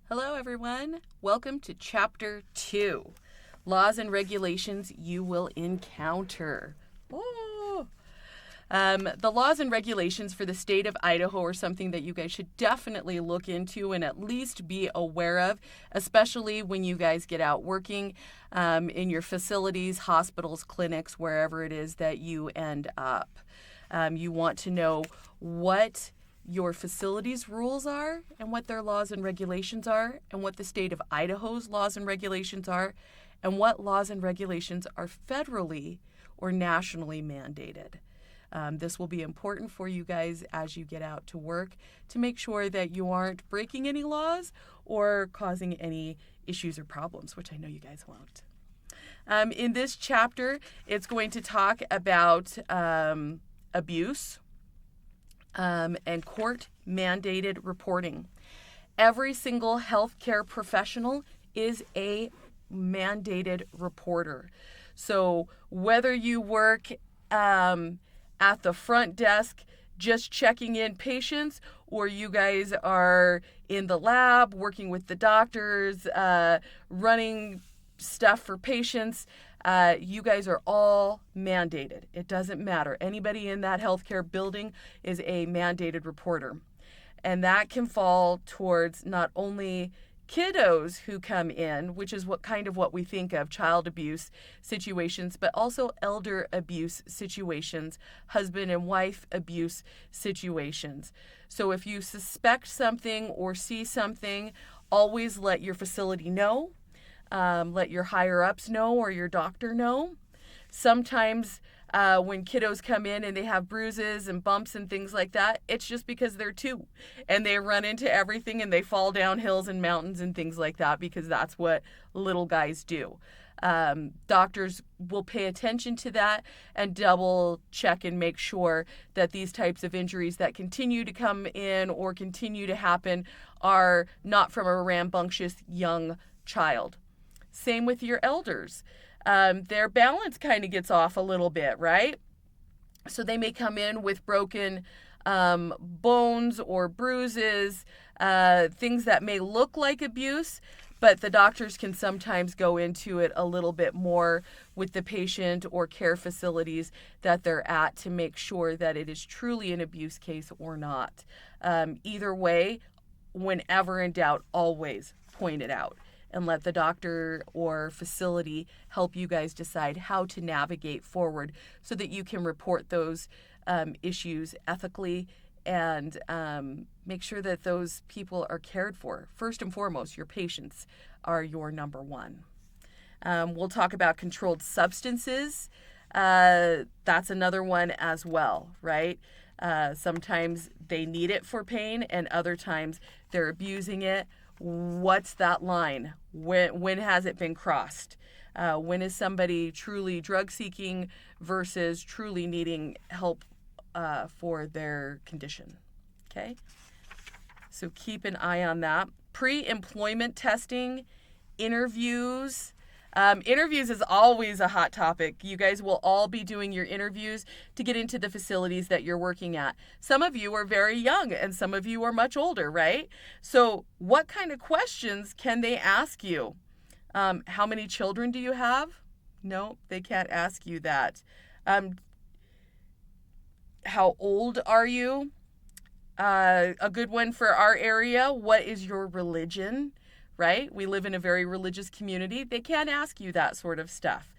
Hello, everyone. Welcome to Chapter 2, Laws and Regulations You Will Encounter. Oh. The laws and regulations for the state of Idaho are something that you guys should definitely look into and at least be aware of, especially when you guys get out working in your facilities, hospitals, clinics, wherever it is that you end up. You want to know what your facilities rules are and what their laws and regulations are and what the state of Idaho's laws and regulations are and what laws and regulations are federally or nationally mandated. This will be important for you guys as you get out to work to make sure that you aren't breaking any laws or causing any issues or problems, which I know you guys won't. In this chapter, it's going to talk about abuse, and court-mandated reporting. Every single healthcare professional is a mandated reporter. So whether you work at the front desk just checking in patients, or you guys are in the lab working with the doctors, running stuff for patients, you guys are all mandated. It doesn't matter. Anybody in that healthcare building is a mandated reporter. And that can fall towards not only kiddos who come in, which is what we think of child abuse situations, but also elder abuse situations, husband and wife abuse situations. So if you suspect something or see something, always let your facility know. Let your higher ups know or your doctor know. Sometimes when kiddos come in and they have bruises and bumps and things like that, it's just because they're two and they run into everything and they fall down hills and mountains and things like that because that's what little guys do. Doctors will pay attention to that and double check and make sure that these types of injuries that continue to come in or continue to happen are not from a rambunctious young child. Same with your elders. Their balance kind of gets off a little bit, right? So they may come in with broken bones or bruises, things that may look like abuse, but the doctors can sometimes go into it a little bit more with the patient or care facilities that they're at to make sure that it is truly an abuse case or not. Either way, whenever in doubt, always point it out and let the doctor or facility help you guys decide how to navigate forward so that you can report those issues ethically and make sure that those people are cared for. First and foremost, your patients are your number one. We'll talk about controlled substances. That's another one as well, right? Sometimes they need it for pain and other times they're abusing it. What's that line? When has it been crossed? When is somebody truly drug seeking versus truly needing help for their condition? Okay, so keep an eye on that. Pre-employment testing, interviews. Interviews is always a hot topic. You guys will all be doing your interviews to get into the facilities that you're working at. Some of you are very young and some of you are much older, right? So what kind of questions can they ask you? How many children do you have? No, they can't ask you that. How old are you? A good one for our area, what is your religion? Right? We live in a very religious community. They can't ask you that sort of stuff.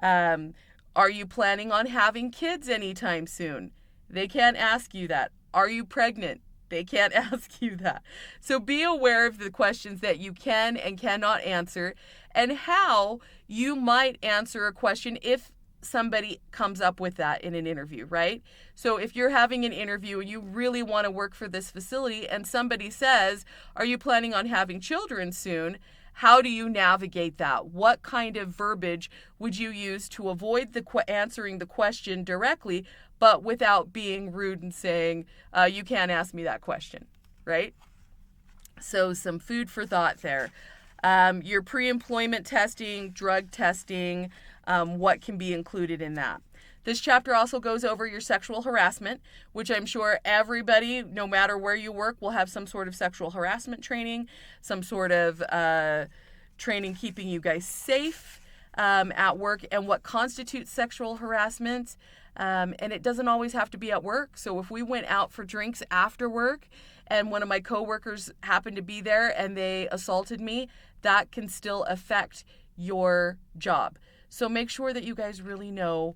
Are you planning on having kids anytime soon? They can't ask you that. Are you pregnant? They can't ask you that. So be aware of the questions that you can and cannot answer and how you might answer a question if somebody comes up with that in an interview, right? So if you're having an interview and you really want to work for this facility and somebody says, are you planning on having children soon? How do you navigate that? What kind of verbiage would you use to avoid answering the question directly, but without being rude and saying, you can't ask me that question, right? So some food for thought there. Your pre-employment testing, drug testing, what can be included in that. This chapter also goes over your sexual harassment, which I'm sure everybody, no matter where you work, will have some sort of sexual harassment training, some sort of training keeping you guys safe at work, and what constitutes sexual harassment. And it doesn't always have to be at work. So if we went out for drinks after work and one of my coworkers happened to be there and they assaulted me, that can still affect your job. So make sure that you guys really know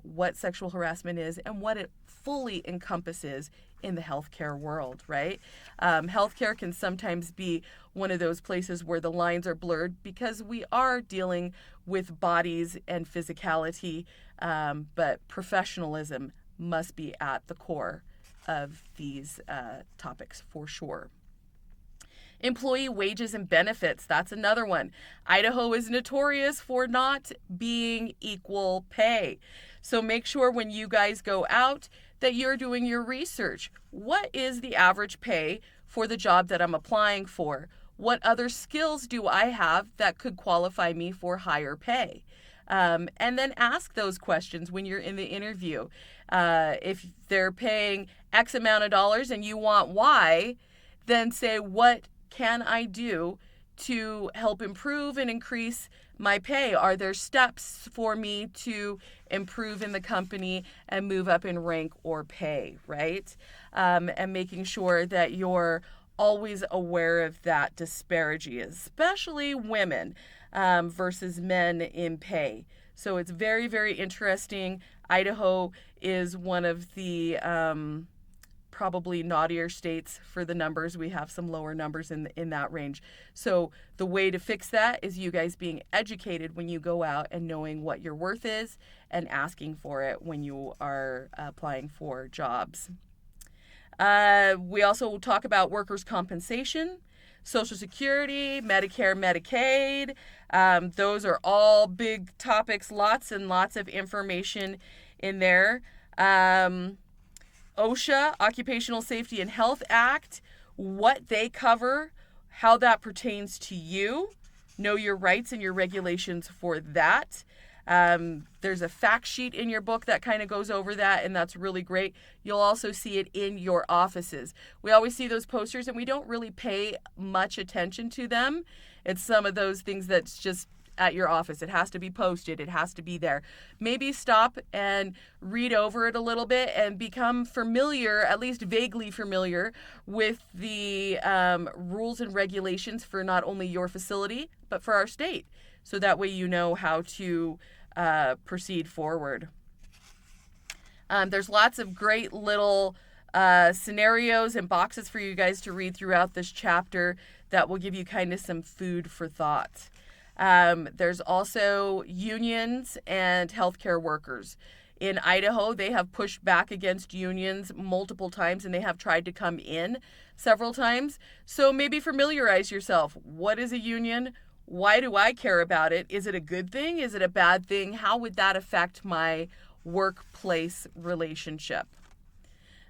what sexual harassment is and what it fully encompasses in the healthcare world, right? Healthcare can sometimes be one of those places where the lines are blurred because we are dealing with bodies and physicality, but professionalism must be at the core of these topics for sure. Employee wages and benefits, that's another one. Idaho is notorious for not being equal pay. So make sure when you guys go out that you're doing your research. What is the average pay for the job that I'm applying for? What other skills do I have that could qualify me for higher pay? And then ask those questions when you're in the interview. If they're paying X amount of dollars and you want Y, then say, what can I do to help improve and increase my pay? Are there steps for me to improve in the company and move up in rank or pay, right? And making sure that you're always aware of that disparity, especially women versus men in pay. So it's very, very interesting. Idaho is one of the probably naughtier states for the numbers. We have some lower numbers in that range. So the way to fix that is you guys being educated when you go out and knowing what your worth is and asking for it when you are applying for jobs. We also talk about workers' compensation, Social Security, Medicare, Medicaid. Those are all big topics, lots and lots of information in there. OSHA, Occupational Safety and Health Act, what they cover, how that pertains to you. Know your rights and your regulations for that. There's a fact sheet in your book that kind of goes over that, and that's really great. You'll also see it in your offices. We always see those posters, and we don't really pay much attention to them. It's some of those things that's just at your office. It has to be posted. It has to be there. Maybe stop and read over it a little bit and become familiar, at least vaguely familiar, with the rules and regulations for not only your facility, but for our state. So that way you know how to proceed forward. There's lots of great little scenarios and boxes for you guys to read throughout this chapter that will give you kind of some food for thought. There's also unions and healthcare workers. In Idaho, they have pushed back against unions multiple times, and they have tried to come in several times. So maybe familiarize yourself. What is a union? Why do I care about it? Is it a good thing? Is it a bad thing? How would that affect my workplace relationship?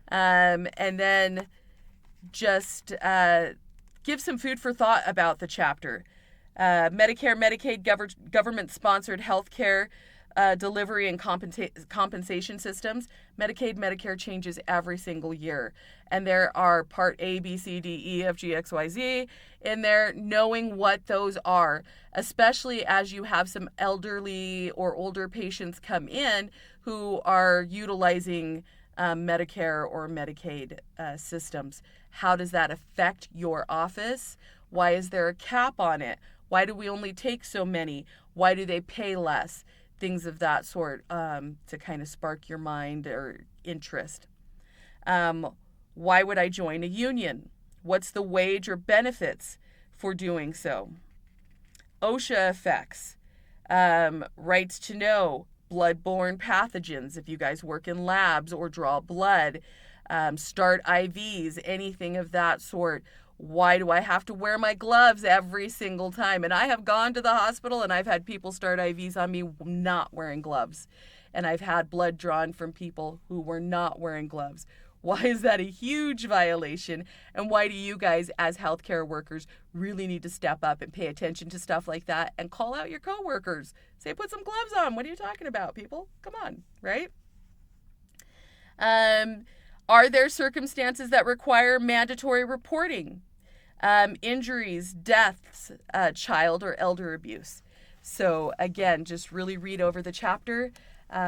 And then just give some food for thought about the chapter. Medicare, Medicaid, government-sponsored health care delivery and compensation systems. Medicaid, Medicare changes every single year. And there are Part A, B, C, D, E, F, G, X, Y, Z in there, knowing what those are, especially as you have some elderly or older patients come in who are utilizing Medicare or Medicaid systems. How does that affect your office? Why is there a cap on it? Why do we only take so many? Why do they pay less? Things of that sort to kind of spark your mind or interest. Why would I join a union? What's the wage or benefits for doing so? OSHA effects, rights to know, blood-borne pathogens if you guys work in labs or draw blood, start IVs, anything of that sort. Why do I have to wear my gloves every single time? And I have gone to the hospital and I've had people start IVs on me not wearing gloves. And I've had blood drawn from people who were not wearing gloves. Why is that a huge violation? And why do you guys, as healthcare workers, really need to step up and pay attention to stuff like that and call out your coworkers? Say, put some gloves on. What are you talking about, people? Come on, right? Are there circumstances that require mandatory reporting? Injuries, deaths, child or elder abuse. So again, just really read over the chapter.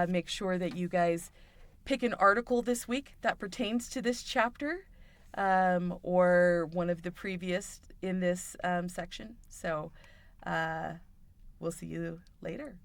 Make sure that you guys pick an article this week that pertains to this chapter, or one of the previous in this section. So we'll see you later.